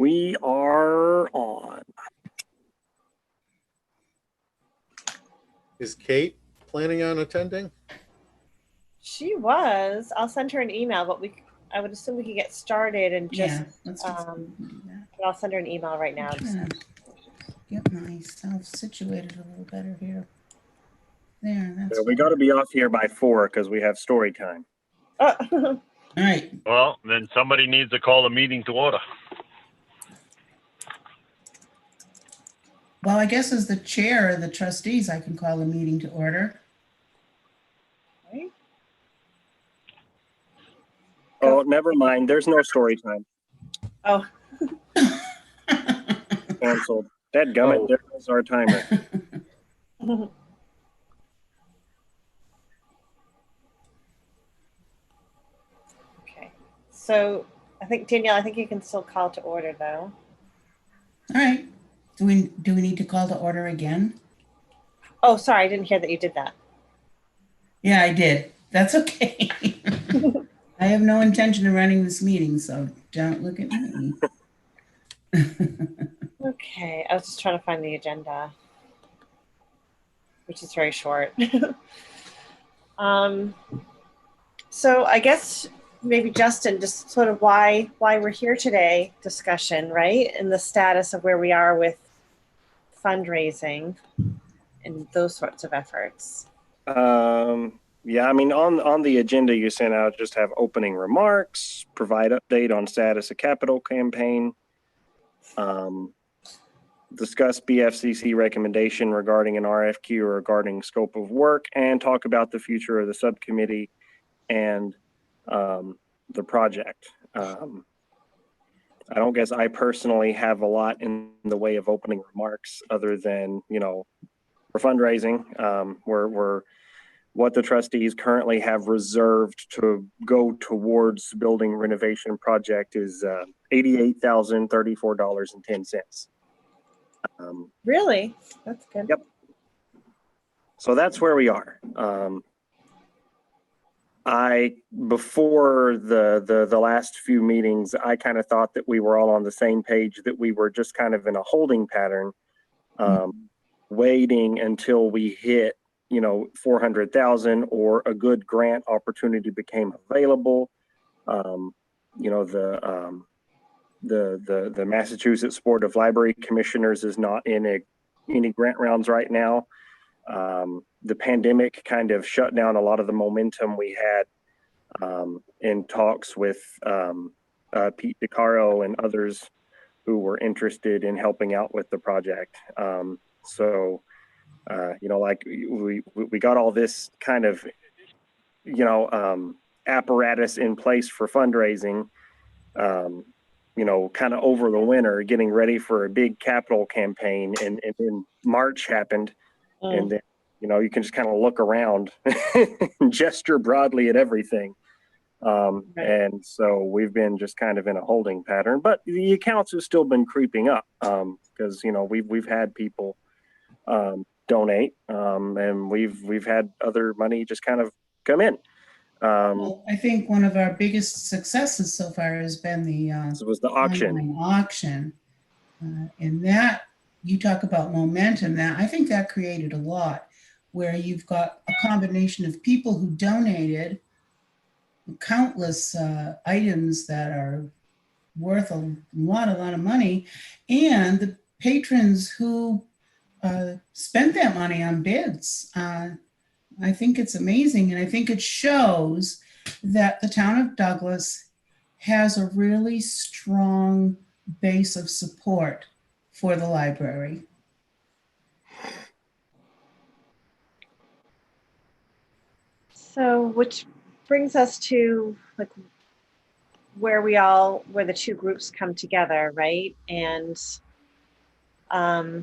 We are on. Is Kate planning on attending? She was. I'll send her an email, but I would assume we could get started and just. Yeah, let's just do that. But I'll send her an email right now. I'm trying to get myself situated a little better here. There, that's We got to be off here by 4 because we have story time. all right. Well, then somebody needs to call the meeting to order. Well, I guess as the chair of the trustees, I can call a meeting to order. Right? Oh, never mind. There's no story time. Oh. Canceled. Dadgummit, Oh. there goes our timer. Okay. So I think Danielle, I think you can still call to order though. All right. Do we need to call to order again? Oh, sorry, I didn't hear that you did that. Yeah, I did. That's okay. I have no intention of running this meeting, so don't look at me. Okay, I was just trying to find the agenda, which is very short. So I guess maybe Justin, just sort of why we're here today discussion, right? And the status of where we are with fundraising and those sorts of efforts. Yeah, I mean, on the agenda you sent out, just have opening remarks, provide update on status of capital campaign, discuss BFCC recommendation regarding an RFQ regarding scope of work, and talk about the future of the subcommittee and the project. I don't guess I personally have a lot in the way of opening remarks other than, you know, for fundraising. We're what the trustees currently have reserved to go towards the building renovation project is $88,034.10. Really? That's good. Yep. So that's where we are. Before the last few meetings, I kind of thought that we were all on the same page, that we were just kind of in a holding pattern, waiting until we hit, you know, 400,000 or a good grant opportunity became available. You know, the Massachusetts Board of Library Commissioners is not in any grant rounds right now. The pandemic kind of shut down a lot of the momentum we had in talks with Pete DeCaro and others who were interested in helping out with the project. So, you know, like we got all this kind of, you know, apparatus in place for fundraising, you know, kind of over the winter, getting ready for a big capital campaign. And then March happened. And then, you know, you can just kind of look around and gesture broadly at everything. And so we've been just kind of in a holding pattern, but the accounts have still been creeping up because, you know, we've had people donate and we've had other money just kind of come in. Well, I think one of our biggest successes so far has been the auction. And that, you talk about momentum, that I think that created a lot, where you've got a combination of people who donated countless items that are worth a lot of money, and the patrons who spent that money on bids. I think it's amazing, and I think it shows that the town of Douglas has a really strong base of support for the library. So, which brings us to like where the two groups come together, right? And I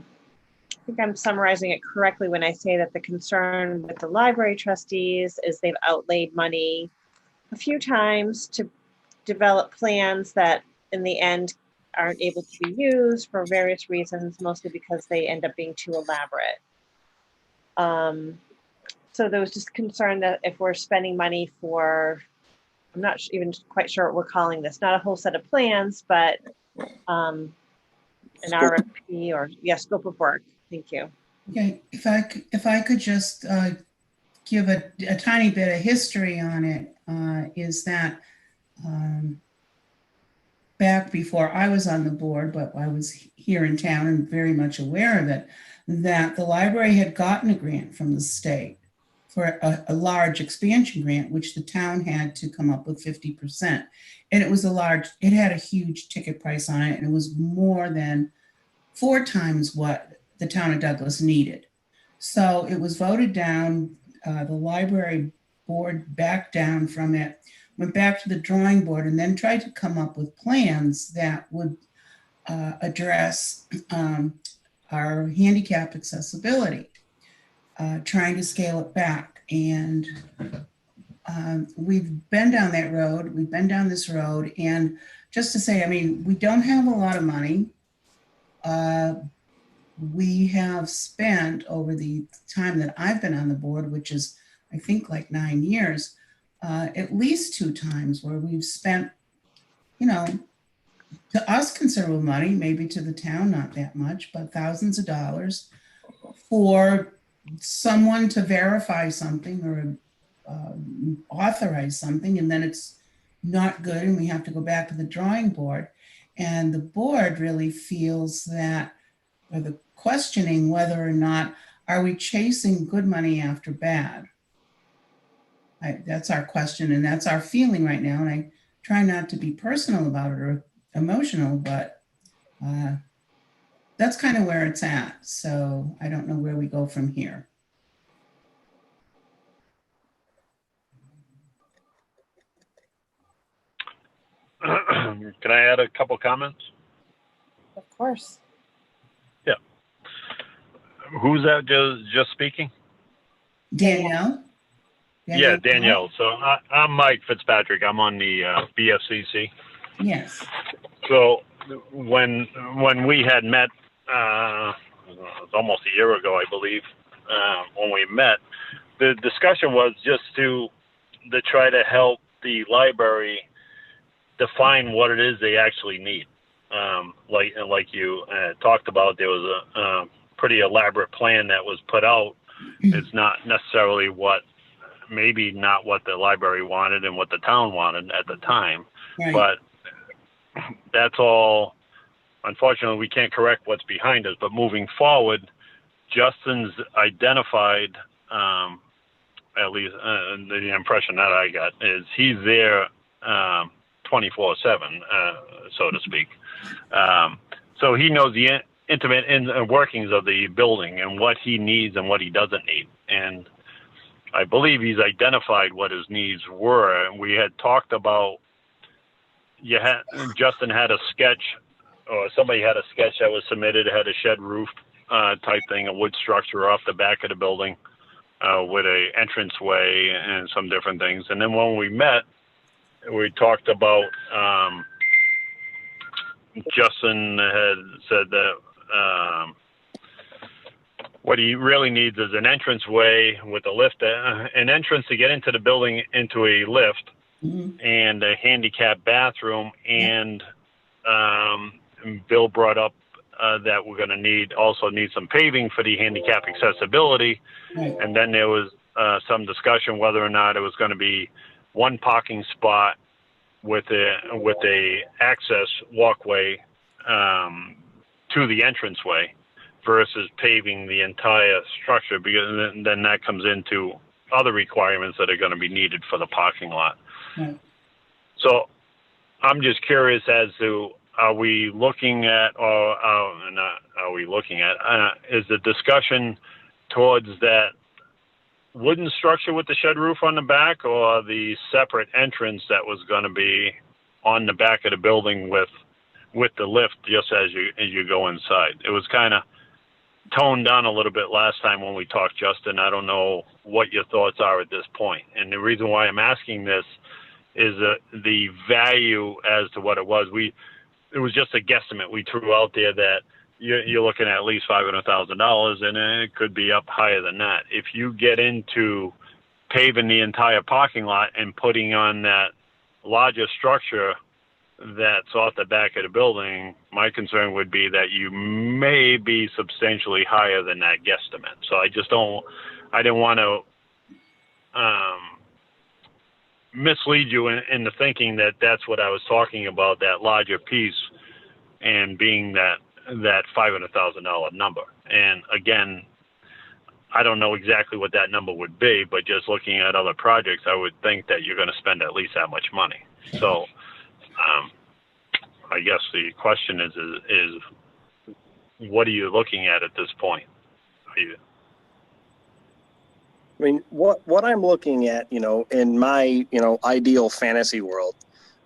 think I'm summarizing it correctly when I say that the concern with the library trustees is they've outlaid money a few times to develop plans that in the end aren't able to be used for various reasons, mostly because they end up being too elaborate. So there was just concern that if we're spending money for, I'm not even quite sure what we're calling this, not a whole set of plans, but an Scope. RFP or, yeah, scope of work. Thank you. Okay, if I could just give a tiny bit of history on it, is that back before I was on the board, but I was here in town and very much aware of it, that the library had gotten a grant from the state for a large expansion grant, which the town had to come up with 50%. And it had a huge ticket price on it, and it was more than 4 times what the town of Douglas needed. So it was voted down. The library board backed down from it, went back to the drawing board, and then tried to come up with plans that would address our handicap accessibility, trying to scale it back. And we've been down that road. We've been down this road. And just to say, I mean, we don't have a lot of money. We have spent over the time that I've been on the board, which is, I think, like 9 years, at least 2 times where we've spent, you know, to us considerable money, maybe to the town not that much, but thousands of dollars for someone to verify something or authorize something, and then it's not good and we have to go back to the drawing board. And the board really feels that, or the questioning whether or not, are we chasing good money after bad? That's our question, and that's our feeling right now. And I try not to be personal about it or emotional, but that's kind of where it's at. So I don't know where we go from here. Can I add a couple comments? Of course. Yeah. Who's that just speaking? Danielle? Yeah, Danielle. So I'm Mike Fitzpatrick. I'm on the BFCC. Yes. So when we had met, it was almost a year ago, I believe, when we met, the discussion was just to try to help the library define what it is they actually need. Like you talked about, there was a pretty elaborate plan that was put out. It's not necessarily maybe not what the library wanted and what the town wanted at the time, Right. but that's all. Unfortunately, we can't correct what's behind us, but moving forward, Justin's identified, at least the impression that I got is he's there 24/7, so to speak. So he knows the intimate workings of the building and what he needs and what he doesn't need. And I believe he's identified what his needs were. And we had talked about, Justin had a sketch, or somebody had a sketch that was submitted, had a shed roof type thing, a wood structure off the back of the building with a entranceway and some different things. And then when we met, we talked about, Justin had said that what he really needs is an entranceway with a lift, an entrance to get into the building into a lift, and a handicap bathroom. And Bill brought up that we're going to need some paving for the handicap accessibility. Right. And then there was some discussion whether or not it was going to be one parking spot with a access walkway to the entranceway versus paving the entire structure, because then that comes into other requirements that are going to be needed for the parking lot. Right. So I'm just curious as to, are we looking at, or are we looking at, is the discussion towards that wooden structure with the shed roof on the back, or the separate entrance that was going to be on the back of the building with the lift just as you go inside? It was kind of toned down a little bit last time when we talked, Justin. I don't know what your thoughts are at this point. And the reason why I'm asking this is the value as to what it was. It was just a guesstimate we threw out there that you're looking at least $500,000, and it could be up higher than that. If you get into paving the entire parking lot and putting on that larger structure that's off the back of the building, my concern would be that you may be substantially higher than that guesstimate. So I didn't want to mislead you into thinking that that's what I was talking about, that larger piece, and being that $500,000 number. And again, I don't know exactly what that number would be, but just looking at other projects, I would think that you're going to spend at least that much money. So I guess the question is what are you looking at this point? I mean, what I'm looking at, in my, ideal fantasy world,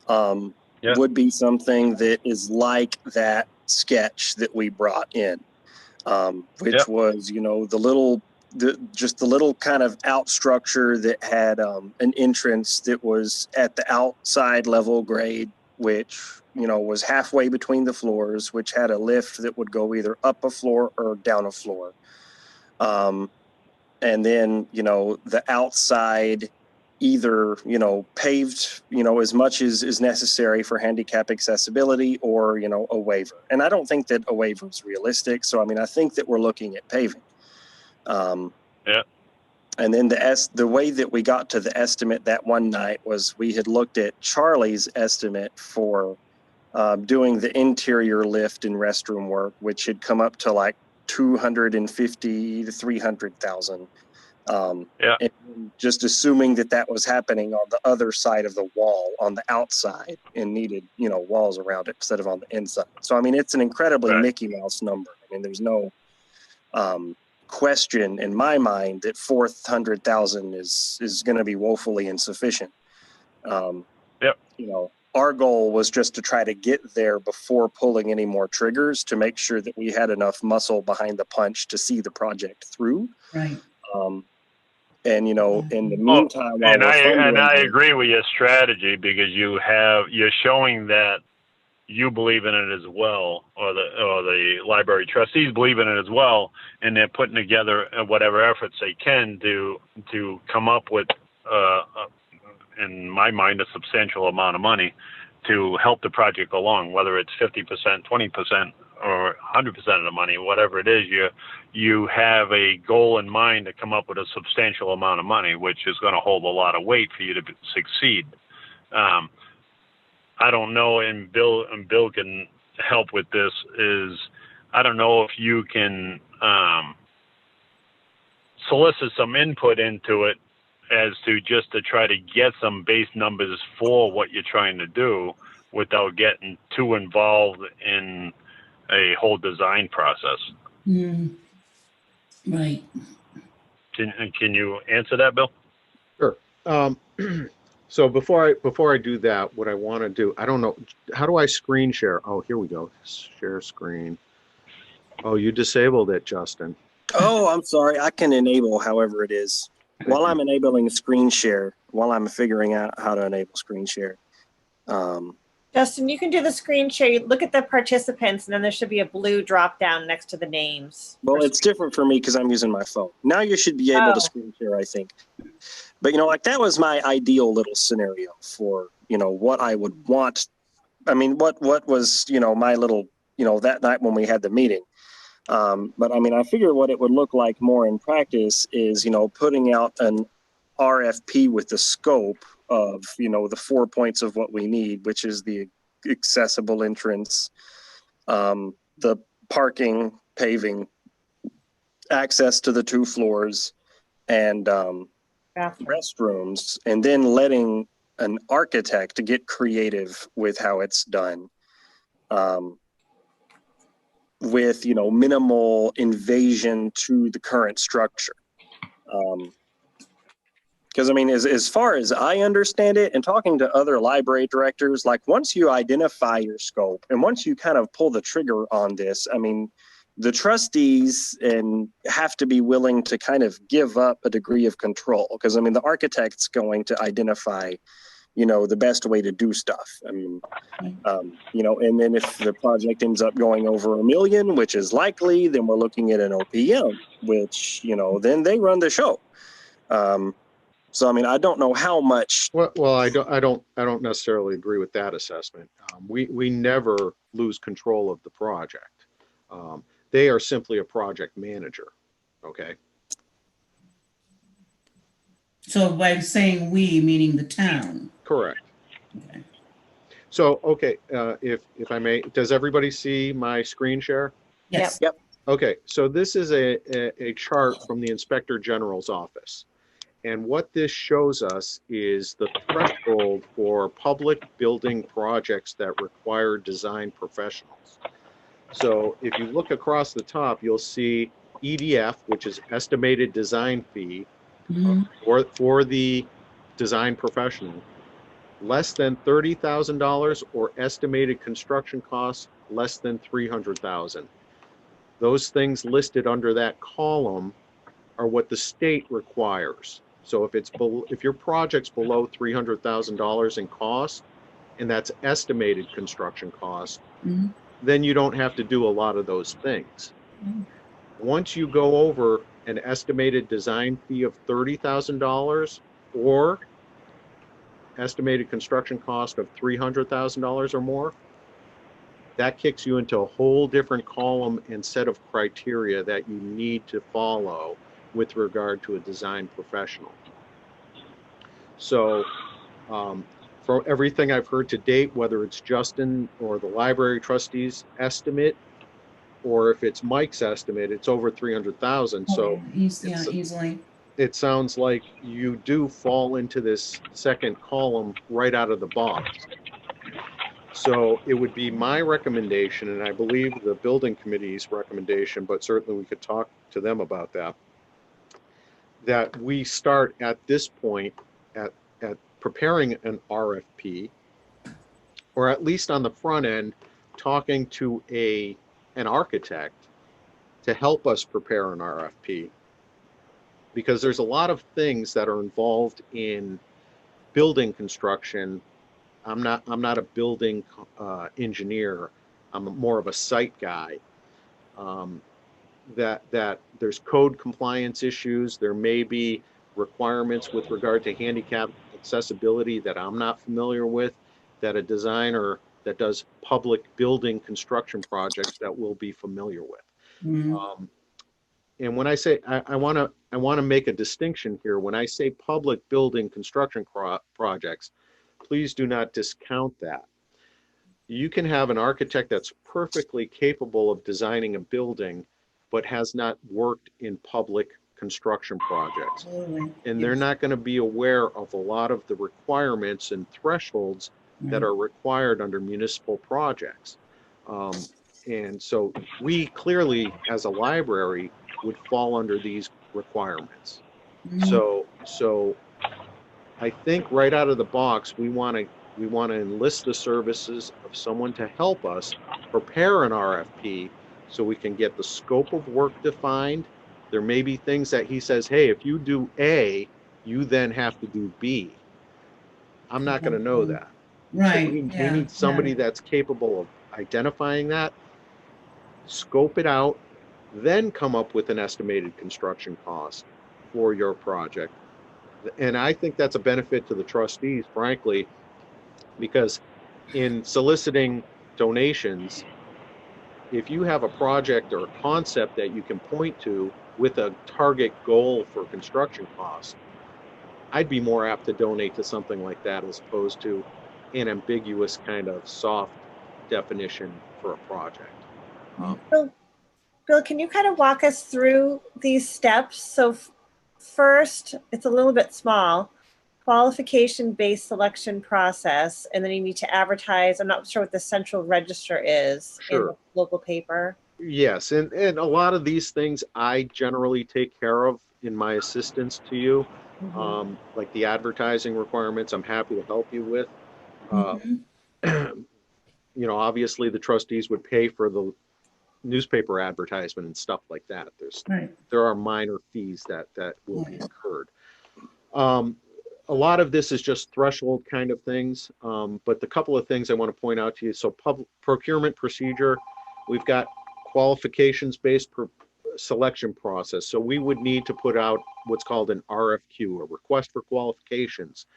would be something that is like that sketch that we brought in, which was, just the little kind of out structure that had an entrance that was at the outside level grade, which, was halfway between the floors, which had a lift that would go either up a floor or down a floor. And then, the outside either, paved, as much as is necessary for handicap accessibility or, a waiver. And I don't think that a waiver is realistic. So, I mean, I think that we're looking at paving. And then the way that we got to the estimate that one night was we had looked at Charlie's estimate for doing the interior lift and restroom work, which had come up to like 250 to 300,000. And just assuming that was happening on the other side of the wall on the outside and needed, walls around it instead of on the inside. So, I mean, it's an incredibly Mickey Mouse number. I mean, there's no question in my mind that 400,000 is going to be woefully insufficient. Our goal was just to try to get there before pulling any more triggers to make sure that we had enough muscle behind the punch to see the project through. Right. And in the meantime, I agree with your strategy, because you're showing that you believe in it as well, or the library trustees believe in it as well, and they're putting together whatever efforts they can to come up with, in my mind, a substantial amount of money to help the project along, whether it's 50%, 20%, or 100% of the money, whatever it is. You have a goal in mind to come up with a substantial amount of money, which is going to hold a lot of weight for you to succeed. I don't know, and Bill can help with this, is I don't know if you can solicit some input into it as to just to try to get some base numbers for what you're trying to do without getting too involved in a whole design process. Right. Can you answer that, Bill? Sure. So before I do that, what I want to do, I don't know, how do I screen share? Oh, here we go. Share screen. Oh, you disabled it, Justin. Oh, I'm sorry. I can enable however it is. While I'm enabling screen share, while I'm figuring out how to enable screen share. Justin, you can do the screen share. You look at the participants, and then there should be a blue drop down next to the names. Well, it's different for me because I'm using my phone. Now you should be able to screen share, I think. But, that was my ideal little scenario for, what I would want. I mean, what was, my little, that night when we had the meeting. But I mean, I figure what it would look like more in practice is, putting out an RFP with the scope of, the 4 points of what we need, which is the accessible entrance, the parking, paving, access to the 2 floors, and restrooms, and then letting an architect to get creative with how it's done. With, minimal invasion to the current structure. Because, I mean, as far as I understand it, and talking to other library directors, like once you identify your scope and once you kind of pull the trigger on this, I mean, the trustees have to be willing to kind of give up a degree of control. Because, I mean, the architect's going to identify, the best way to do stuff. I mean, and then if the project ends up going over $1 million, which is likely, then we're looking at an OPM, which, then they run the show. So, I mean, I don't know how much. Well, I don't necessarily agree with that assessment. We never lose control of the project. They are simply a project manager. Okay. So by saying we, meaning the town. Correct. Okay. So, okay, if I may, does everybody see my screen share? Yes. Yep. Okay, so this is a chart from the Inspector General's office. And what this shows us is the threshold for public building projects that require design professionals. So if you look across the top, you'll see EDF, which is estimated design fee Mhm. for the design professional, less than $30,000, or estimated construction costs less than $300,000. Those things listed under that column are what the state requires. So if your project's below $300,000 in cost, and that's estimated construction cost, Mhm. then you don't have to do a lot of those things. Mhm. Once you go over an estimated design fee of $30,000 or estimated construction cost of $300,000 or more, that kicks you into a whole different column and set of criteria that you need to follow with regard to a design professional. So for everything I've heard to date, whether it's Justin or the library trustees estimate, or if it's Mike's estimate, it's over 300,000. So Easily. it sounds like you do fall into this second column right out of the box. So it would be my recommendation, and I believe the building committee's recommendation, but certainly we could talk to them about that, that we start at this point at preparing an RFP, or at least on the front end, talking to an architect to help us prepare an RFP. Because there's a lot of things that are involved in building construction. I'm not a building engineer. I'm more of a site guy. That there's code compliance issues. There may be requirements with regard to handicap accessibility that I'm not familiar with, that a designer that does public building construction projects that will be familiar with. Mhm. And when I say I want to make a distinction here. When I say public building construction projects, please do not discount that. You can have an architect that's perfectly capable of designing a building, but has not worked in public construction projects. Absolutely. And they're not going to be aware of a lot of the requirements and thresholds that are required under municipal projects. And so we clearly, as a library, would fall under these requirements. Mhm. So I think right out of the box, we want to enlist the services of someone to help us prepare an RFP so we can get the scope of work defined. There may be things that he says, hey, if you do A, you then have to do B. I'm not going to know that. So Right. we need somebody that's capable of identifying that, scope it out, then come up with an estimated construction cost for your project. And I think that's a benefit to the trustees, frankly, because in soliciting donations, if you have a project or a concept that you can point to with a target goal for construction cost, I'd be more apt to donate to something like that as opposed to an ambiguous kind of soft definition for a project. Bill, can you kind of walk us through these steps? So first, it's a little bit small, qualification-based selection process, and then you need to advertise. I'm not sure what the central register is in the local paper. Yes, and a lot of these things I generally take care of in my assistance to you. Like the advertising requirements, I'm happy to help you with. Obviously the trustees would pay for the newspaper advertisement and stuff like that. There are minor fees that will be incurred. A lot of this is just threshold kind of things, but the couple of things I want to point out to you. So procurement procedure, we've got qualifications-based selection process. So we would need to put out what's called an RFQ, a request for qualifications.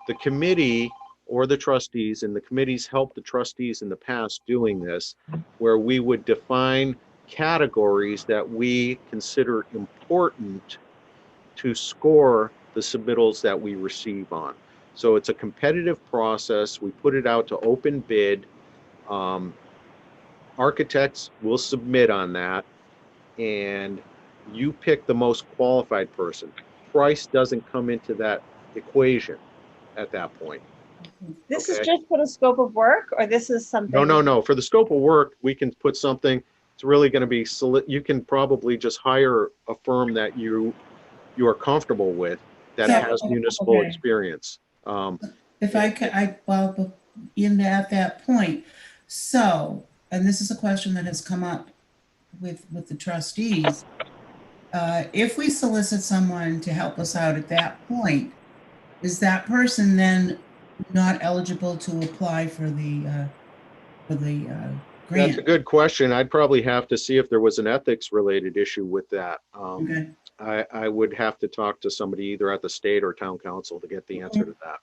The committee or the trustees, and the committees helped the trustees in the past doing this, where we would define categories that we consider important to score the submittals that we receive on. So it's a competitive process. We put it out to open bid. Architects will submit on that, and you pick the most qualified person. Price doesn't come into that equation at that point. This is Okay. just for the scope of work, or this is something? No. For the scope of work, we can put something, it's really going to be, you can probably just hire a firm that you are comfortable with that So, has municipal okay. experience. If I could, well, at that point, so, and this is a question that has come up with the trustees. If we solicit someone to help us out at that point, is that person then not eligible to apply for the That's a grant? good question. I'd probably have to see if there was an ethics related issue with that. Okay. I would have to talk to somebody either at the state or town council to get the answer to that.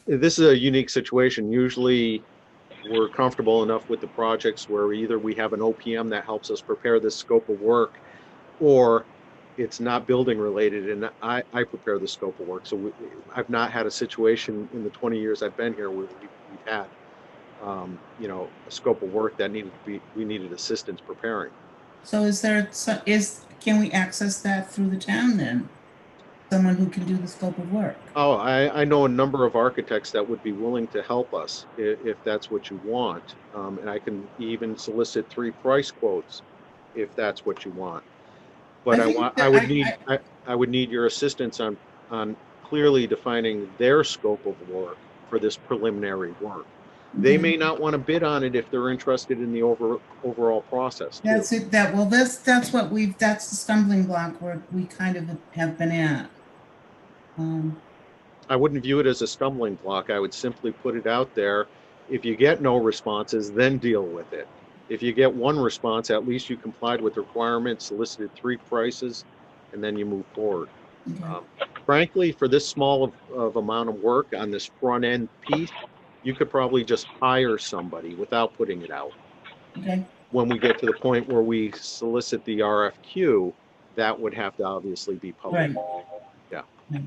This is a unique situation. Usually we're comfortable enough with the projects where either we have an OPM that helps us prepare this scope of work, or it's not building related and I prepare the scope of work. So I've not had a situation in the 20 years I've been here where we've had a scope of work that we needed assistance preparing. So can we access that through the town then? Someone who can do the scope of work? Oh, I know a number of architects that would be willing to help us if that's what you want. And I can even solicit 3 price quotes if that's what you want. But I would need your assistance on clearly defining their scope of work for this preliminary work. They may not want to bid on it if they're interested in the overall process. Too. That's it. That's the stumbling block where we kind of have been at. I wouldn't view it as a stumbling block. I would simply put it out there. If you get no responses, then deal with it. If you get 1 response, at least you complied with the requirements, solicited 3 prices, and then you move forward. Okay. Frankly, for this small of amount of work on this front end piece, you could probably just hire somebody without putting it out. Okay. When we get to the point where we solicit the RFQ, that would have to obviously be public. Right. Yeah. Right.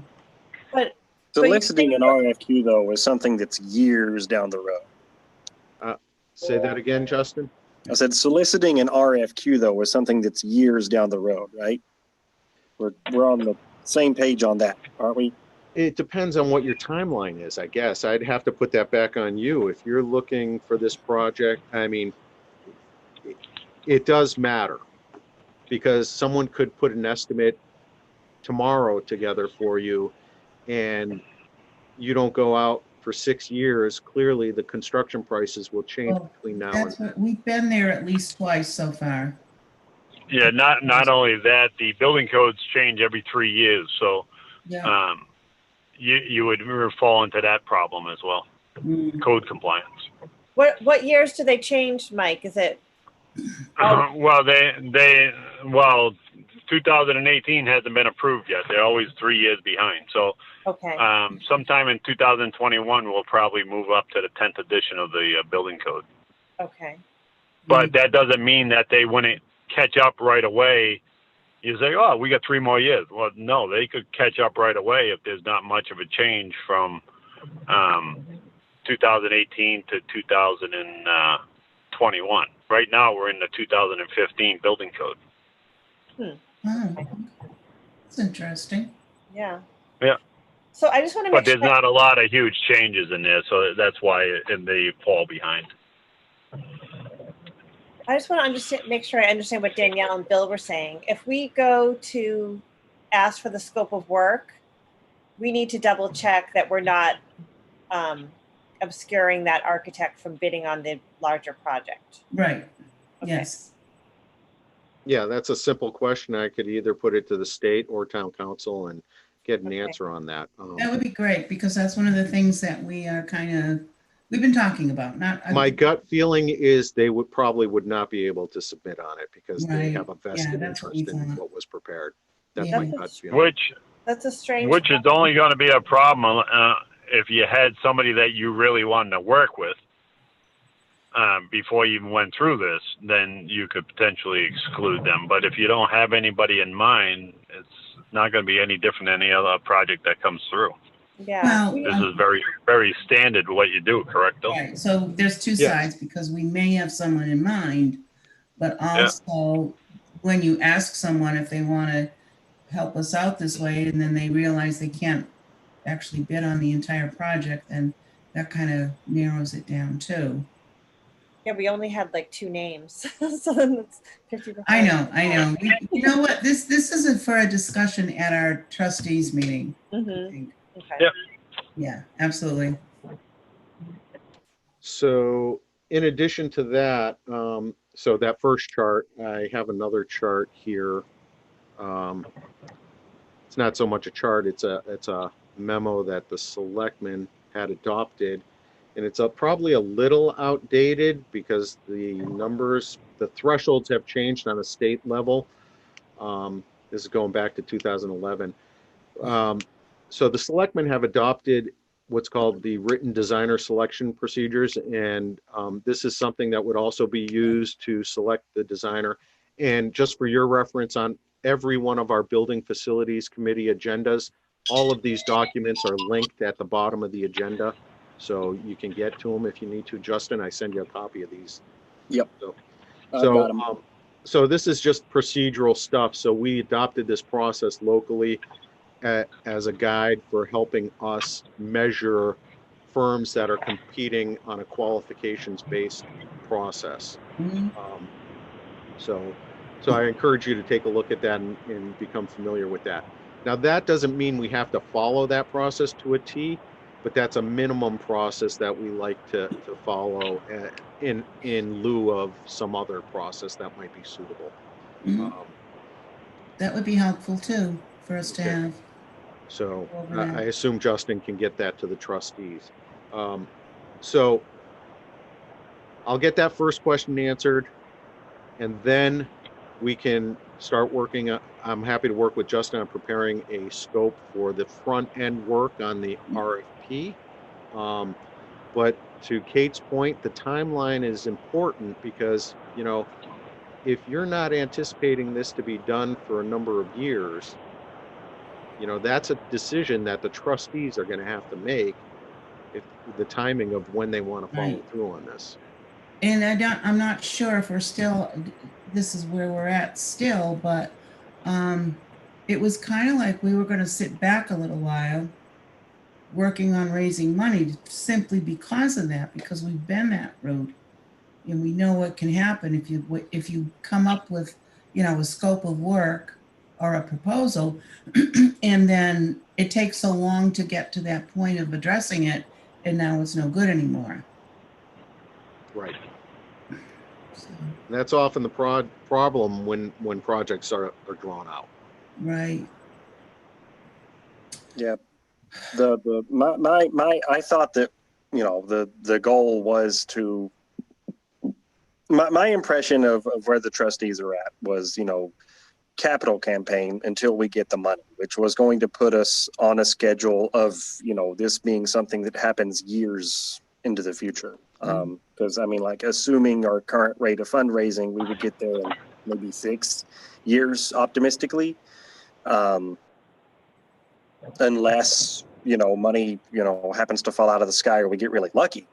But Soliciting an RFQ, though, is something that's years down the road. Say that again, Justin? I said soliciting an RFQ, though, is something that's years down the road, right? We're on the same page on that, aren't we? It depends on what your timeline is, I guess. I'd have to put that back on you. If you're looking for this project, I mean, it does matter because someone could put an estimate tomorrow together for you and you don't go out for 6 years. Clearly the construction prices will change between now and then. We've been there at least twice so far. Yeah, not only that, the building codes change every 3 years, so Yeah. you would fall into that problem as well. Code compliance. what years do they change, Mike? Is it? Well, 2018 hasn't been approved yet. They're always 3 years behind. So Okay. sometime in 2021, we'll probably move up to the 10th edition of the building code. Okay. But that doesn't mean that they wouldn't catch up right away. You say, oh, we got 3 more years. Well, no, they could catch up right away if there's not much of a change from 2018 to 2021. Right now, we're in the 2015 building code. Oh, that's interesting. Yeah. Yeah. So I just want to But make there's sure. not a lot of huge changes in there, so that's why they fall behind. I just want to make sure I understand what Danielle and Bill were saying. If we go to ask for the scope of work, we need to double check that we're not obscuring that architect from bidding on the larger project. Right. Okay. Yes. Yeah, that's a simple question. I could either put it to the state or town council and get an Okay. answer on that. That would be great because that's one of the things that we are kind of we've been talking about, not. My gut feeling is they would not be able to submit on it because they Right. have a vested that's what we interest in thought. what was prepared. That's Yeah. my That's gut a, feeling. that's a strange. Which is only going to be a problem if you had somebody that you really wanted to work with before you even went through this. Then you could potentially exclude them. But if you don't have anybody in mind, it's not going to be any different than any other project that comes through. Yeah. Well, This is very, very standard what you do, correct? Bill? right. So there's two Yes. sides because we may have someone in mind, but Yeah. also when you ask someone if they want to help us out this way and then they realize they can't actually bid on the entire project, then that kind of narrows it down too. Yeah, we only had like 2 names, so then it's 50%. I know. You know what? This isn't for a discussion at our trustees meeting. I Mm-hmm. think. Okay. Yeah. Yeah, absolutely. So in addition to that, so that first chart, I have another chart here. It's not so much a chart, it's a memo that the selectmen had adopted. And it's probably a little outdated because the numbers, the thresholds have changed on a state level. This is going back to 2011. So the selectmen have adopted what's called the written designer selection procedures. And this is something that would also be used to select the designer. And just for your reference, on every one of our building facilities committee agendas, all of these documents are linked at the bottom of the agenda. So you can get to them if you need to. Justin, I send you a copy of these. Yep. So, I've got 'em. so this is just procedural stuff. So we adopted this process locally as a guide for helping us measure firms that are competing on a qualifications-based process. Mhm. So I encourage you to take a look at that and become familiar with that. Now, that doesn't mean we have to follow that process to a T, but that's a minimum process that we like to follow in lieu of some other process that might be suitable. Mhm. That would be helpful too for us to Okay. have. So Over that. I assume Justin can get that to the trustees. So I'll get that first question answered, and then we can start working. I'm happy to work with Justin on preparing a scope for the front end work on the RFP. But to Kate's point, the timeline is important because, you know, if you're not anticipating this to be done for a number of years, you know, that's a decision that the trustees are going to have to make, if the timing of when they want to follow Right. through on this. And I'm not sure if we're still, this is where we're at still, but it was kind of like we were going to sit back a little while working on raising money simply because of that, because we've been that route. And we know what can happen if you come up with, you know, a scope of work or a proposal, and then it takes so long to get to that point of addressing it, and now it's no good anymore. Right. So, And that's often the problem when projects are drawn out. right. Yeah. I thought that, you know, the goal was to, my impression of where the trustees are at was, you know, capital campaign until we get the money, which was going to put us on a schedule of, you know, this being something that happens years into the future. Because I mean, like, assuming our current rate of fundraising, we would get there in maybe 6 years optimistically. Unless, you know, money, you know, happens to fall out of the sky or we get really lucky.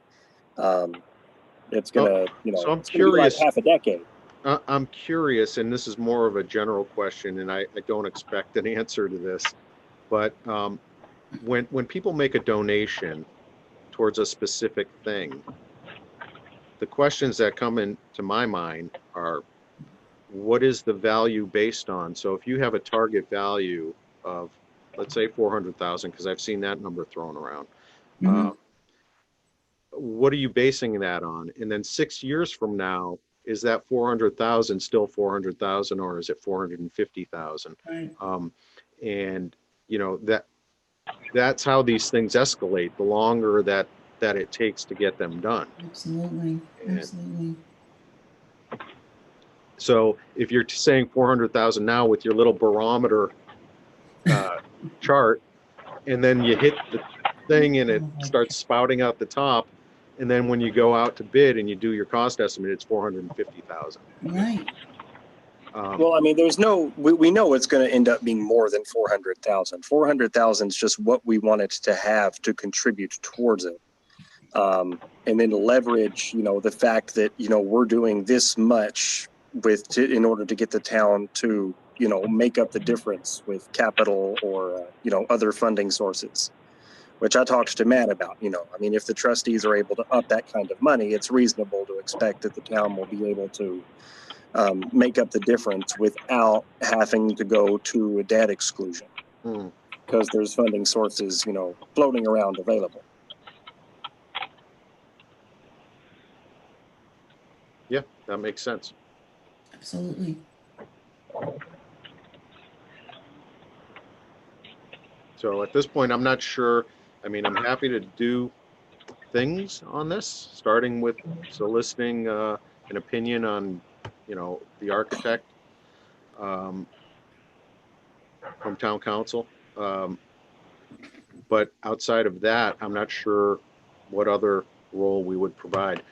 It's gonna, you know, So I'm it's gonna be like curious. half a decade. I'm curious, and this is more of a general question, and I don't expect an answer to this, but when people make a donation towards a specific thing, the questions that come into my mind are, what is the value based on? So if you have a target value of, let's say 400,000, because I've seen that number thrown around, Mhm. what are you basing that on? And then 6 years from now, is that 400,000 still 400,000, or is it 450,000? Right. And you know, that's how these things escalate. The longer that that it takes to get them done. Absolutely, And absolutely. so if you're saying 400,000 now with your little barometer chart, and then you hit the thing and it starts spouting out the top, and then when you go out to bid and you do your cost estimate, it's 450,000. Right. Well, I mean, we know it's going to end up being more than 400,000. 400,000 is just what we wanted to have to contribute towards it. And then leverage, the fact that, we're doing this much in order to get the town to, make up the difference with capital or, other funding sources, which I talked to Matt about. I mean, if the trustees are able to up that kind of money, it's reasonable to expect that the town will be able to make up the difference without having to go to a debt exclusion, because there's funding sources, floating around available. Yeah, that makes sense. Absolutely. So at this point, I'm not sure. I mean, I'm happy to do things on this, starting with soliciting an opinion on, the architect from town council. But outside of that, I'm not sure what other role we would provide.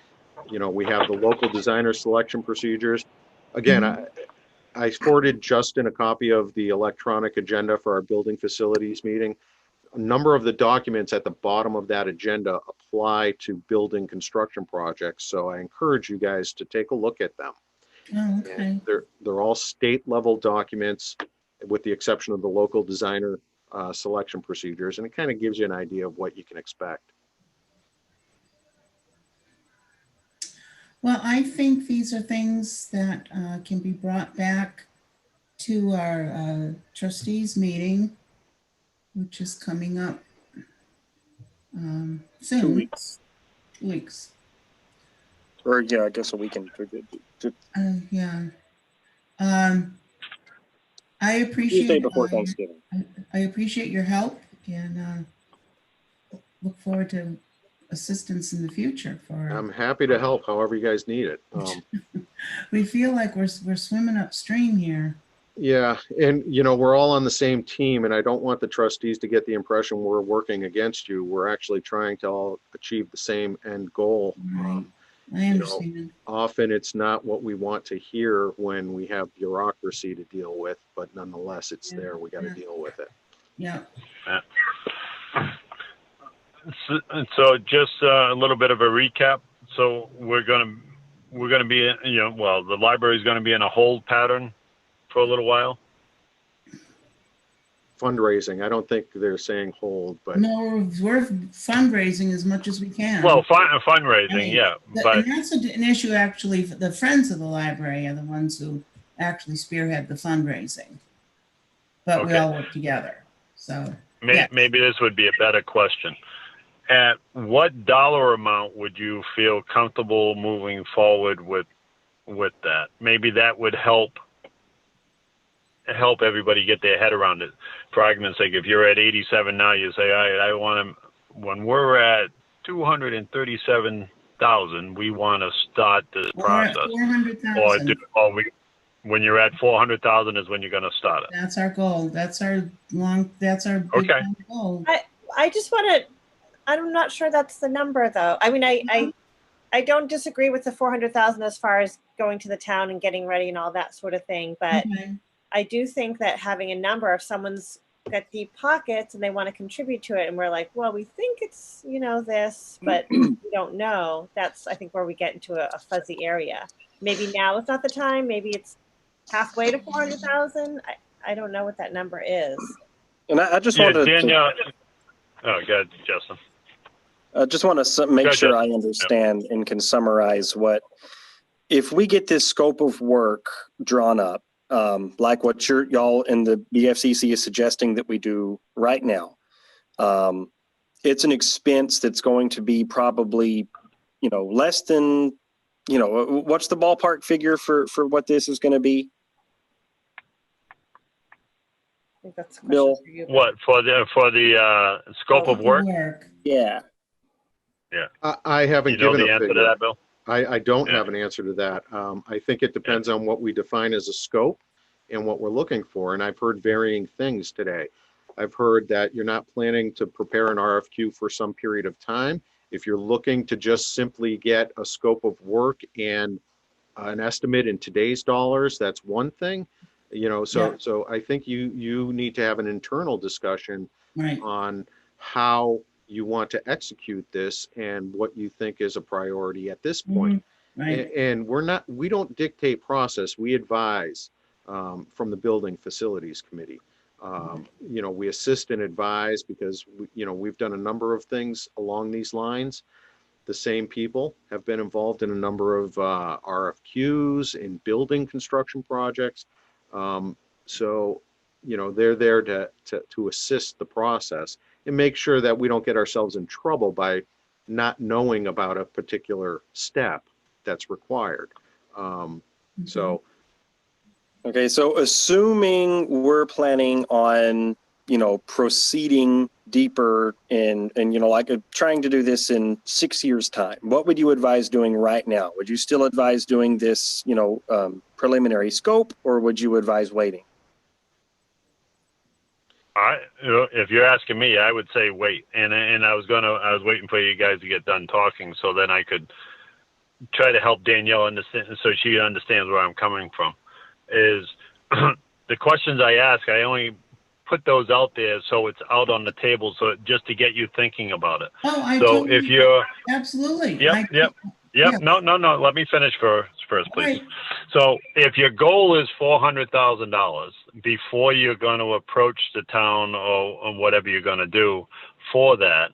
We have the local designer selection procedures. Again, I forwarded Justin a copy of the electronic agenda for our building facilities meeting. A number of the documents at the bottom of that agenda apply to building construction projects, so I encourage you guys to take a look at them. Oh, okay. And they're all state level documents, with the exception of the local designer selection procedures, and it kind of gives you an idea of what you can expect. Well, I think these are things that can be brought back to our trustees meeting, which is coming up soon. 2 weeks. 2 weeks. Or yeah, I guess a weekend. Yeah. I appreciate Tuesday before Thanksgiving. I appreciate your help, and look forward to assistance in the future. I'm happy to help however you guys need it. We feel like we're swimming upstream here. Yeah, and we're all on the same team, and I don't want the trustees to get the impression we're working against you. We're actually trying to all achieve the same end goal. Right. I understand. Often it's not what we want to hear when we have bureaucracy to deal with, but nonetheless, it's there. We got to deal with it. Yeah. So just a little bit of a recap. So we're gonna be, the library is going to be in a hold pattern for a little while. Fundraising. I don't think they're saying hold, but No, we're fundraising as much as we can. Well, fundraising, I mean, yeah, and that's an issue. Actually, the Friends of the Library are the ones who actually spearhead the fundraising, but we all work together. So maybe this would be a better question. At what dollar amount would you feel comfortable moving forward with that? Maybe that would help everybody get their head around it. For argument's sake, if you're at 87 now, you say, I want to, when we're at 237,000, we want to start this process. 400,000. When you're at 400,000 is when you're going to start it. That's our goal. That's our big goal. I just want to, I'm not sure that's the number though. I mean, I don't disagree with the 400,000 as far as going to the town and getting ready and all that sort of thing. But I do think that having a number, if someone's got deep pockets and they want to contribute to it, and we're like, well, we think it's, this, but we don't know. That's, I think, where we get into a fuzzy area. Maybe now is not the time. Maybe it's halfway to 400,000. I don't know what that number is. And I just wanted Danielle, oh, go ahead, Justin. I just want to make sure I understand and can summarize if we get this scope of work drawn up, like what y'all in the BFCC is suggesting that we do right now. It's an expense that's going to be probably, less than, what's the ballpark figure for what this is going to be? I think that's a question Bill, for you. What for the scope of work? Yeah. I haven't You know given the a answer to figure. that, Bill? I don't Yeah. have an answer to that. I think it depends on what we define as a scope and what we're looking for. And I've heard varying things today. I've heard that you're not planning to prepare an RFQ for some period of time. If you're looking to just simply get a scope of work and an estimate in today's dollars, that's one thing. So I think you need to have an internal discussion Right. on how you want to execute this and what you think is a priority at this point. Right. And we don't dictate process, we advise from the Building Facilities Committee. We assist and advise because we've done a number of things along these lines. The same people have been involved in a number of RFQs in building construction projects. So they're there to assist the process and make sure that we don't get ourselves in trouble by not knowing about a particular step that's required. So Okay, so assuming we're planning on, proceeding deeper in, like trying to do this in 6 years' time, what would you advise doing right now? Would you still advise doing this, preliminary scope, or would you advise waiting? If you're asking me, I would say wait. And I was waiting for you guys to get done talking so then I could try to help Danielle understand, so she understands where I'm coming from. Is the questions I ask, I only put those out there so it's out on the table, so just to get you thinking about it. Oh, I So totally, if you're, absolutely. yep. Yeah. No. Let me finish first, please. Right. So if your goal is $400,000 before you're going to approach the town or whatever you're going to do for that,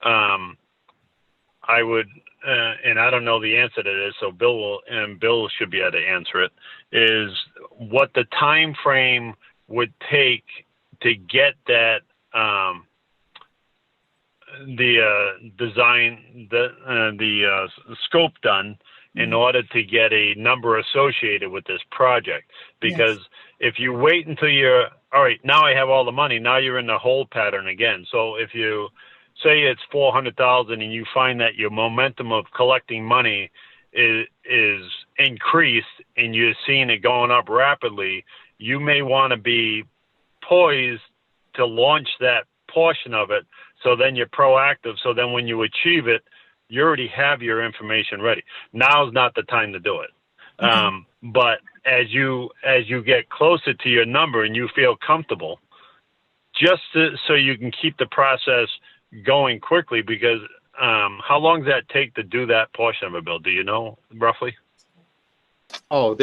I would, and I don't know the answer to this, so Bill should be able to answer it, is what the time frame would take to get that design, the scope done in order to get a number associated with this project. Because if you wait until you're, all right, now I have all the money, now you're in the hold pattern again. So if you say it's 400,000 and you find that your momentum of collecting money is increased and you're seeing it going up rapidly, you may want to be poised to launch that portion of it. So then you're proactive. So then when you achieve it, you already have your information ready. Now's not the time to do it. But as you get closer to your number and you feel comfortable, so you can keep the process going quickly, because how long does that take to do that portion of it, Bill? Do you know roughly? Oh,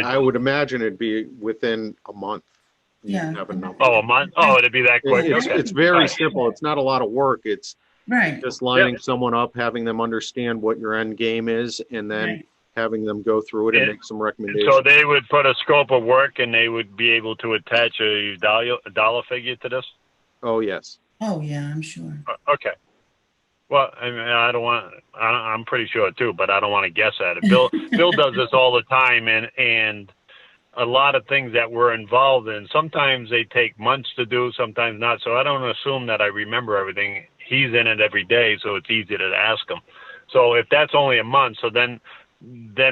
I would imagine it'd be within a month. Yeah. Have a number. Oh, a month? Oh, it'd be that quick? It's very simple. It's not a lot of work. It's just lining someone up, having them understand what your end game is, and then having them go through it and make some recommendations. So they would put a scope of work and they would be able to attach a dollar figure to this? Oh, yes. Oh, yeah, I'm sure. Okay. Well, I mean, I'm pretty sure too, but I don't want to guess at it. Bill does this all the time, and a lot of things that we're involved in, sometimes they take months to do, sometimes not. So I don't assume that I remember everything. He's in it every day, so it's easy to ask him. So if that's only a month, so then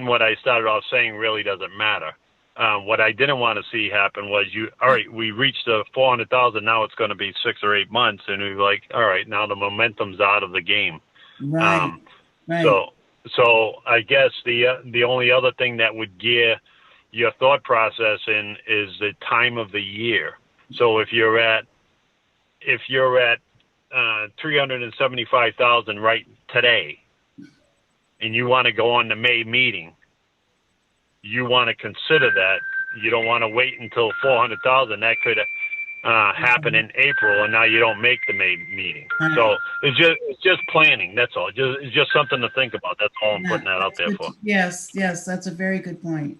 what I started off saying really doesn't matter. What I didn't want to see happen was all right, we reached the 400,000. Now it's going to be 6 or 8 months. And we're like, all right, now the momentum's out of the game. Right. So I guess the only other thing that would gear your thought process in is the time of the year. So if you're at 375,000 right today, and you want to go on the May meeting, you want to consider that. You don't want to wait until 400,000. That could happen in April, and now you don't make the May meeting. So it's just planning. That's all. It's just something to think about. That's all I'm putting that out there for. Yes, that's a very good point.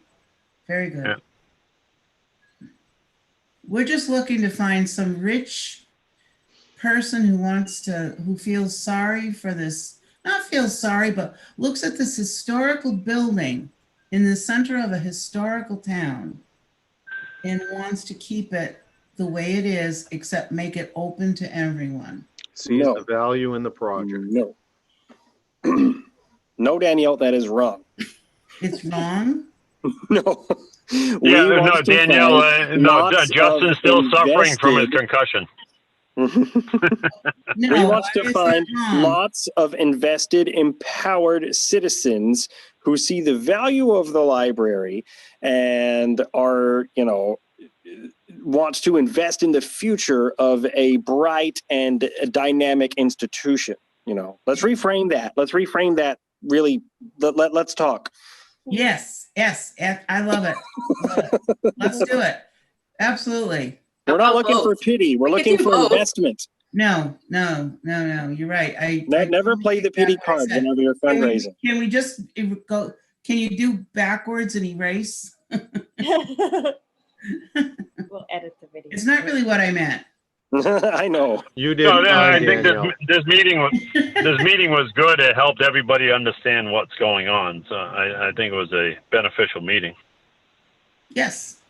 Very good. Yeah. We're just looking to find some rich person who feels sorry for this, not feels sorry, but looks at this historical building in the center of a historical town and wants to keep it the way it is, except make it open to everyone. Sees the value in the project. No. No, Danielle, that is wrong. It's wrong? No. Yeah, want no, to Danielle, find no, lots Justin's of still suffering from his invested- concussion. No, We want why to is that find wrong? lots of invested, empowered citizens who see the value of the library and are, wants to invest in the future of a bright and dynamic institution. Let's reframe that. Let's reframe that. Really, let's talk. Yes, I love it. Love it. Let's do it. Absolutely. We're not How looking about for both? pity. We're We could looking do for both. investment. No. You're right. I Never totally play the take pity back what I card said. whenever you're fundraising. Can we just go? Can you do backwards and erase? We'll edit the video. It's not really what I meant. I know. You did No, I fine, think Danielle. this meeting was good. It helped everybody understand what's going on. So I think it was a beneficial meeting. Yes,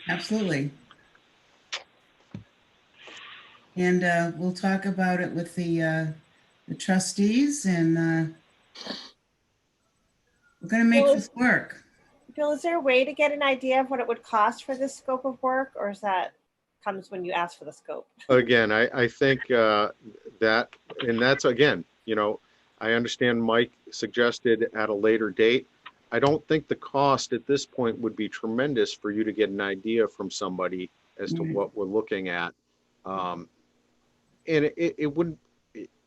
absolutely. And we'll talk about it with the trustees, and we're going to make Well, this work. Bill, is there a way to get an idea of what it would cost for this scope of work, or is that comes when you ask for the scope? Again, I think that, and that's again, I understand Mike suggested at a later date. I don't think the cost at this point would be tremendous for you to get an idea from somebody as to what we're looking at. And it wouldn't,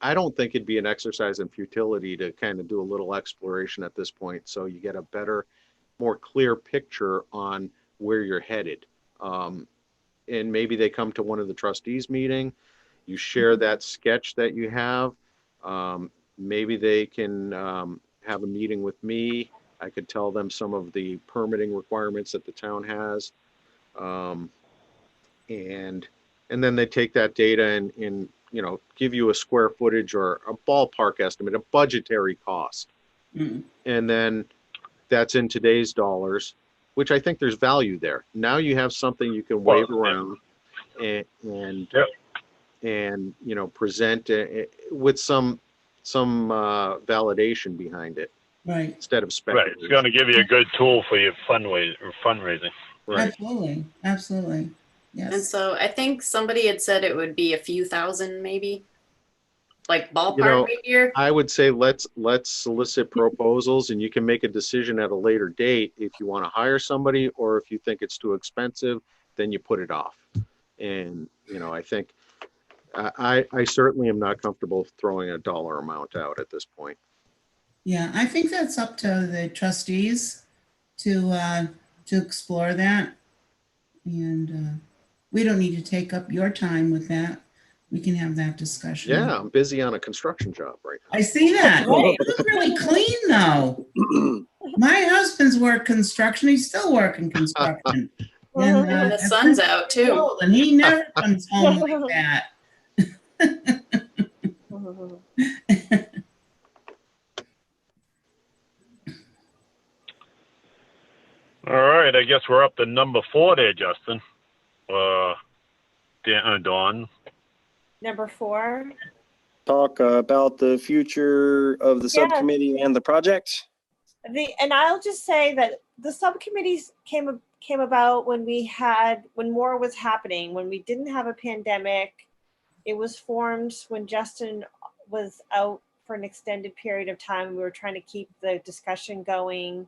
I don't think it'd be an exercise in futility to kind of do a little exploration at this point. So you get a better, more clear picture on where you're headed. And maybe they come to one of the trustees meeting, you share that sketch that you have. Maybe they can have a meeting with me. I could tell them some of the permitting requirements that the town has. And then they take that data and give you a square footage or a ballpark estimate, a budgetary cost. Mm. And then that's in today's dollars, which I think there's value there. Now you have something you can wave around and present with some validation behind it Right. instead of Right. speculation. It's going to give you a good tool for your fundraising. Right. Absolutely. Yes. And so I think somebody had said it would be a few thousand, maybe, like ballpark figure. I would say let's solicit proposals, and you can make a decision at a later date if you want to hire somebody, or if you think it's too expensive, then you put it off. And I think I certainly am not comfortable throwing a dollar amount out at this point. Yeah, I think that's up to the trustees to explore that, and we don't need to take up your time with that. We can have that discussion. Yeah, I'm busy on a construction job right now. I see that. You look really clean, though. My husband's worked construction. He's still working construction. And And the sun's out too. old, and he never comes home like that. All right. I guess we're up to number 4 there, Justin. Dawn. Number 4. Talk about the future of the Yeah. subcommittee and the project. And I'll just say that the subcommittees came about when more was happening, when we didn't have a pandemic. It was formed when Justin was out for an extended period of time. We were trying to keep the discussion going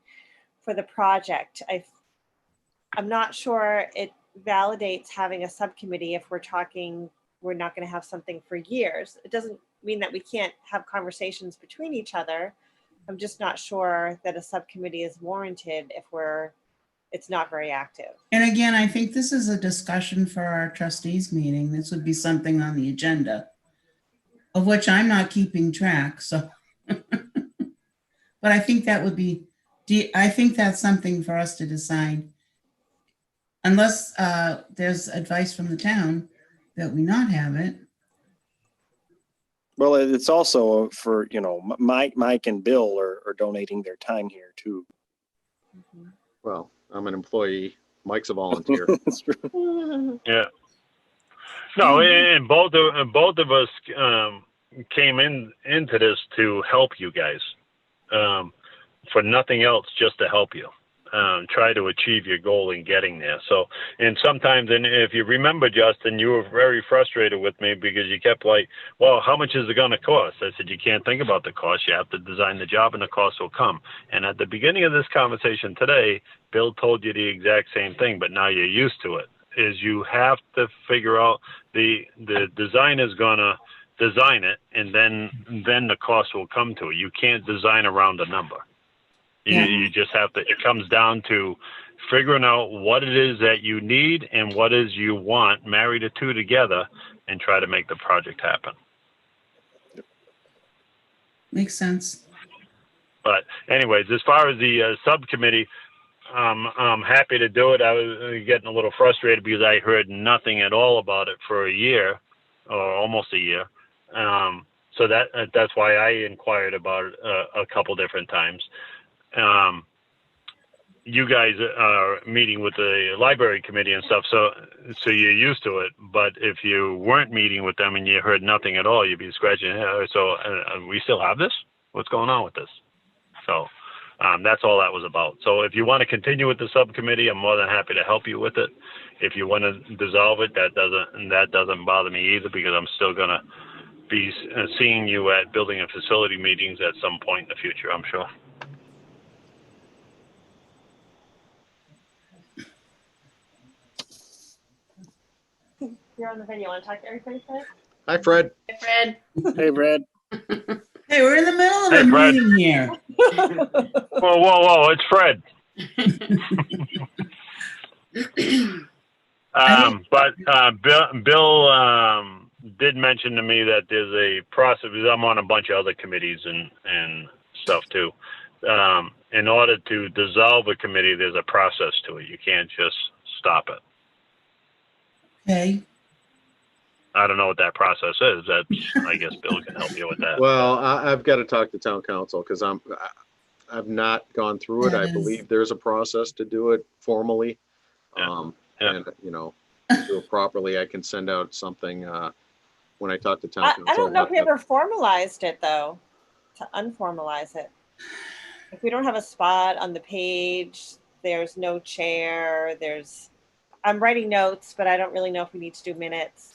for the project. I'm not sure it validates having a subcommittee if we're not going to have something for years. It doesn't mean that we can't have conversations between each other. I'm just not sure that a subcommittee is warranted if it's not very active. And again, I think this is a discussion for our trustees meeting. This would be something on the agenda, of which I'm not keeping track. So, but I think that would be, I think that's something for us to decide. Unless there's advice from the town that we not have it. Well, it's also for, Mike and Bill are donating their time here too. Well, I'm an employee. Mike's a volunteer. That's true. Yeah. No, and both of us came into this to help you guys, for nothing else, just to help you. Try to achieve your goal in getting there. So, and sometimes, and if you remember, Justin, you were very frustrated with me because you kept like, well, how much is it going to cost? I said, you can't think about the cost. You have to design the job and the cost will come. And at the beginning of this conversation today, Bill told you the exact same thing, but now you're used to it, is you have to figure out the designer's going to design it, and then the cost will come to it. You can't design around a number. You just have to, it comes down to figuring out what it is that you need and what is you want, marry the two together and try to make the project happen. Makes sense. But anyways, as far as the subcommittee, I'm happy to do it. I was getting a little frustrated because I heard nothing at all about it for a year or almost a year. So that's why I inquired about it a couple different times. You guys are meeting with the library committee and stuff, so you're used to it. But if you weren't meeting with them and you heard nothing at all, you'd be scratching your head. So we still have this? What's going on with this? So that's all that was about. So if you want to continue with the subcommittee, I'm more than happy to help you with it. If you want to dissolve it, that doesn't bother me either, because I'm still going to be seeing you at building and facility meetings at some point in the future, I'm sure. You're on the video. Want to talk to everybody, Fred? Hi, Fred. Hey, Fred. Hey, Brad. Hey, we're in the middle of Hey, a Fred. meeting here. Whoa, it's Fred. Bill did mention to me that there's a process, because I'm on a bunch of other committees and stuff too. In order to dissolve a committee, there's a process to it. You can't just stop it. Okay. I don't know what that process is. I guess Bill can help you with that. Well, I've got to talk to town council because I've not gone through it. I believe there's a process to do it formally. Yeah. And, do it properly. I can send out something when I talk to town council. I don't know if we ever formalized it, though, to unformalize it. If we don't have a spot on the page, there's no chair, I'm writing notes, but I don't really know if we need to do minutes.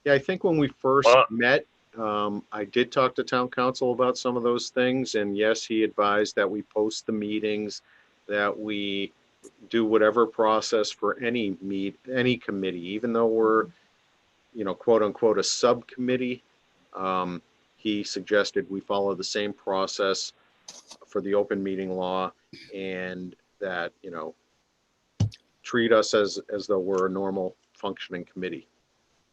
Yeah, I think when we first met, I did talk to town council about some of those things. And yes, he advised that we post the meetings, that we do whatever process for any committee, even though we're, quote unquote, a subcommittee. He suggested we follow the same process for the open meeting law, and that, treat us as though we're a normal functioning committee.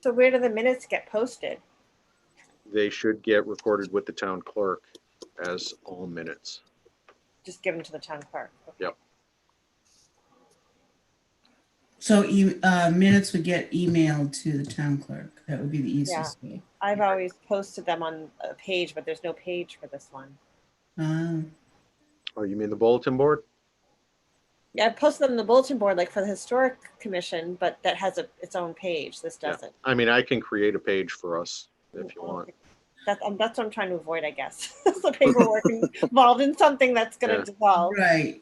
So where do the minutes get posted? They should get recorded with the town clerk as all minutes. Just give them to the town clerk. Okay. Yep. So minutes would get emailed to the town clerk. That would be the easiest way. I've always posted them on a page, but there's no page for this one. Oh, you mean the bulletin board? Yeah, I posted them on the bulletin board, like for the historic commission, but that has its own page. This doesn't. Yeah. I mean, I can create a page for us if you want. That's what I'm trying to avoid, I guess. The paperwork involved in something that's going to dissolve. Right.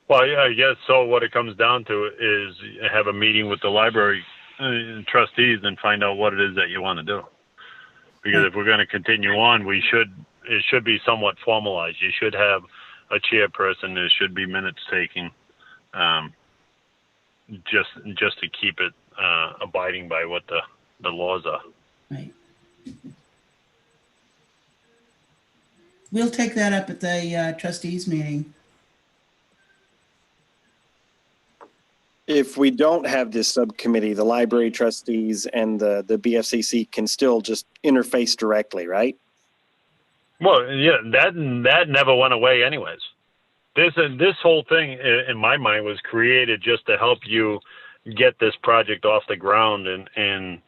Well, yeah, I guess so. What it comes down to is have a meeting with the library trustees and find out what it is that you want to do. Because if we're going to continue on, it should be somewhat formalized. You should have a chairperson. There should be minutes taking, just to keep it abiding by what the laws are. Right. We'll take that up at the trustees meeting. If we don't have this subcommittee, the library trustees and the BFCC can still just interface directly, right? Well, yeah, that never went away anyways. This whole thing, in my mind, was created just to help you get this project off the ground and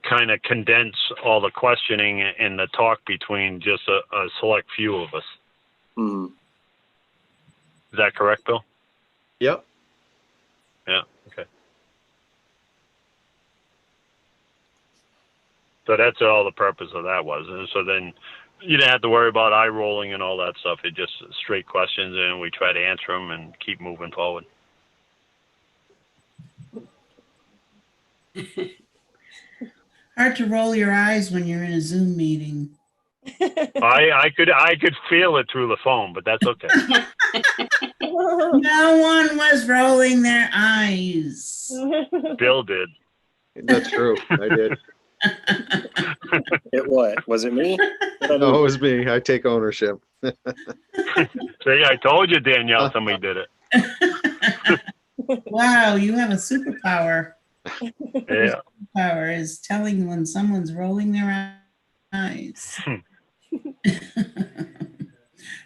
kind of condense all the questioning and the talk between just a select few of us. Mm-hmm. Is that correct, Bill? Yep. Yeah. Okay. So that's all the purpose of that was. And so then you didn't have to worry about eye rolling and all that stuff. It just straight questions, and we try to answer them and keep moving forward. Hard to roll your eyes when you're in a Zoom meeting. I could feel it through the phone, but that's okay. No one was rolling their eyes. Bill did. That's true. I did. It what? Was it me? No, it was me. I take ownership. See, I told you, Danielle, somebody did it. Wow, you have a superpower. Yeah. Superpower is telling when someone's rolling their eyes.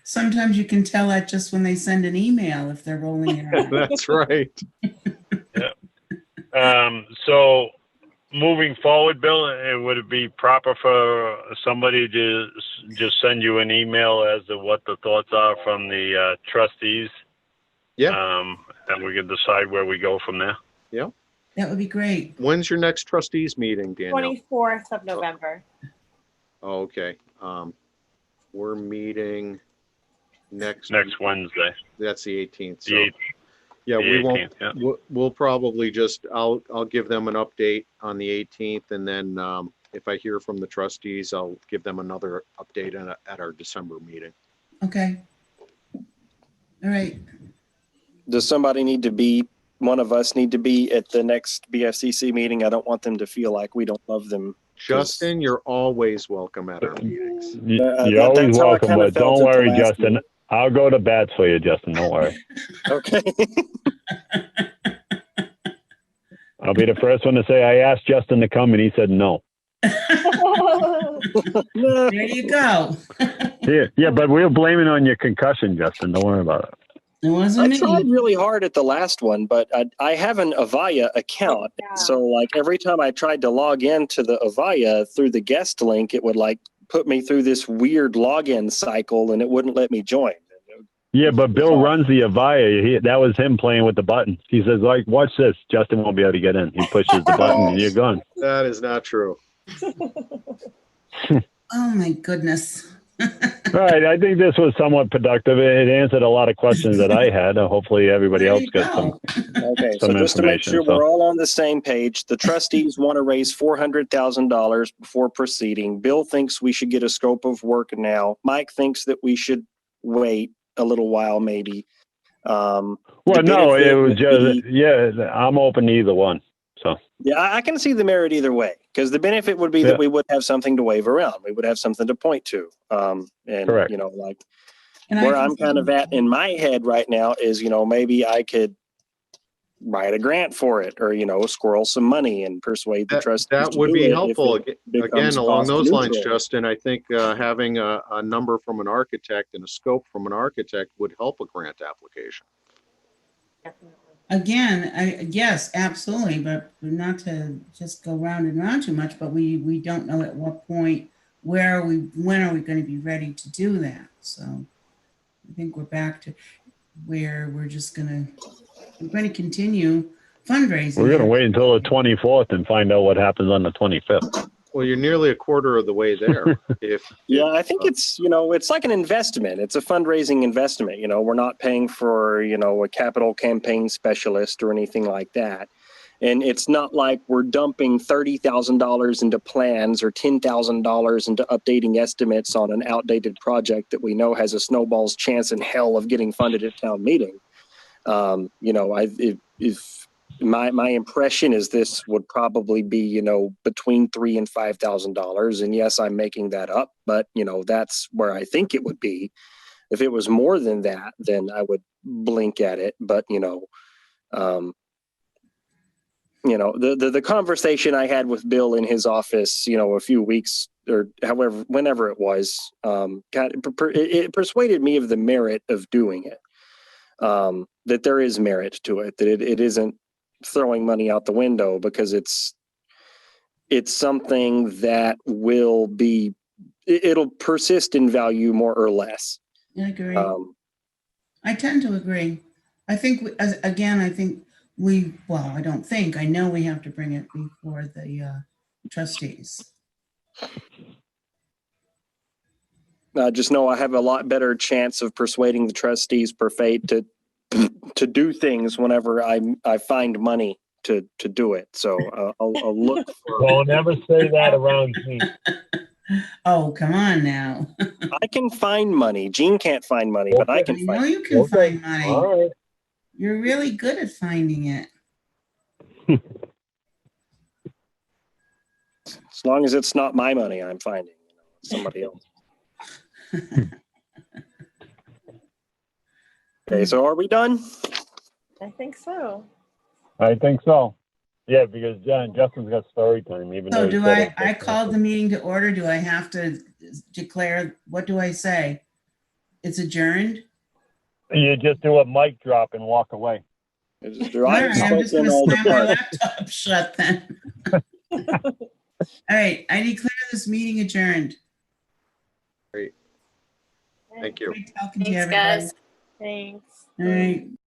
Sometimes you can tell that just when they send an email if they're rolling their eyes. That's right. So moving forward, Bill, would it be proper for somebody to just send you an email as to what the thoughts are from the trustees? Yeah. And we can decide where we go from there. Yeah. That would be great. When's your next trustees meeting, Danielle? 24th of November. Oh, okay. We're meeting next Wednesday. That's the 18th. So The 8th. yeah, the we 18th, won't. yeah. We'll probably just. I'll give them an update on the 18th, and then if I hear from the trustees, I'll give them another update at our December meeting. Okay. All right. Does somebody need to be, one of us need to be at the next BFCC meeting? I don't want them to feel like we don't love them. Justin, you're always welcome at our meetings. You're That's always how I welcome, kinda but felt don't at the worry, last Justin. meeting. I'll go to bats for you, Justin. Don't worry. Okay. I'll be the first one to say I asked Justin to come, and he said no. There you go. Yeah, but we're blaming on your concussion, Justin. Don't worry about it. It I wasn't tried me. really hard at the last one, but I have an Avaya account. Yeah. So like every time I tried to log into the Avaya through the guest link, it would like put me through this weird login cycle and it wouldn't let me join. Yeah, but Bill runs the Avaya. That was him playing with the button. He says, like, watch this. Justin won't be able to get in. He pushes the button and you're gone. That is not true. Oh my goodness. All right. I think this was somewhat productive. It answered a lot of questions that I had. Hopefully everybody There else you got some. go. Okay, so Some just to make information, sure so. we're all on the same page, the trustees want to raise $400,000 before proceeding. Bill thinks we should get a scope of work now. Mike thinks that we should wait a little while, maybe. Well, no, it was just, yeah, I'm open to either one. So, Yeah, I can see the merit either way, because the benefit would be Yeah. that we would have something to wave around. We would have something to point to. And, Correct. you know, like And I where can I'm kind of at in my head right now is, you know, maybe I could write a grant for it or, you know, squirrel some money and persuade the trustees. That to would do be it if helpful. it Again, becomes along cost those lines, neutral. Justin, I think having a number from an architect and a scope from an architect would help a grant application. Again, yes, absolutely, but not to just go round and round too much, but we don't know at what point, when are we going to be ready to do that? So I think we're back to where we're going to continue fundraising. we're going to wait until the 24th and find out what happens on the 25th. Well, you're nearly a quarter of the way there. Yeah, I think it's, you know, it's like an investment. It's a fundraising investment. You know, we're not paying for, you know, a capital campaign specialist or anything like that. And it's not like we're dumping $30,000 into plans or $10,000 into updating estimates on an outdated project that we know has a snowball's chance in hell of getting funded at town meeting. You know, if my impression is this would probably be, you know, between $3,000 and $5,000. And yes, I'm making that up, but you know, that's where I think it would be. If it was more than that, then I would blink at it. But the conversation I had with Bill in his office, you know, a few weeks or however, whenever it was, it persuaded me of the merit of doing it. That there is merit to it, that it isn't throwing money out the window, because it's something that it'll persist in value more or less. I agree. I tend to agree. I think, I know we have to bring it before the trustees. Just know I have a lot better chance of persuading the trustees per fate to do things whenever I find money to do it. So I'll look for. Don't ever say that around me. Oh, come on now. I can find money. Gene can't find money, but I I can know find. you can Okay. find money. All right. You're really good at finding it. As long as it's not my money, I'm finding. It's somebody else. Okay, so are we done? I think so. I think so. Yeah, because Justin's got story time, even So though he do said I called the meeting to order. Do I have to declare, what do I say? It's adjourned? You just do a mic drop and walk away. All right, I'm just going to slam my laptop shut then. All right, I declare this meeting adjourned. Great. Thank you. Great talking to you, Thanks, everybody. guys. Thanks. All right.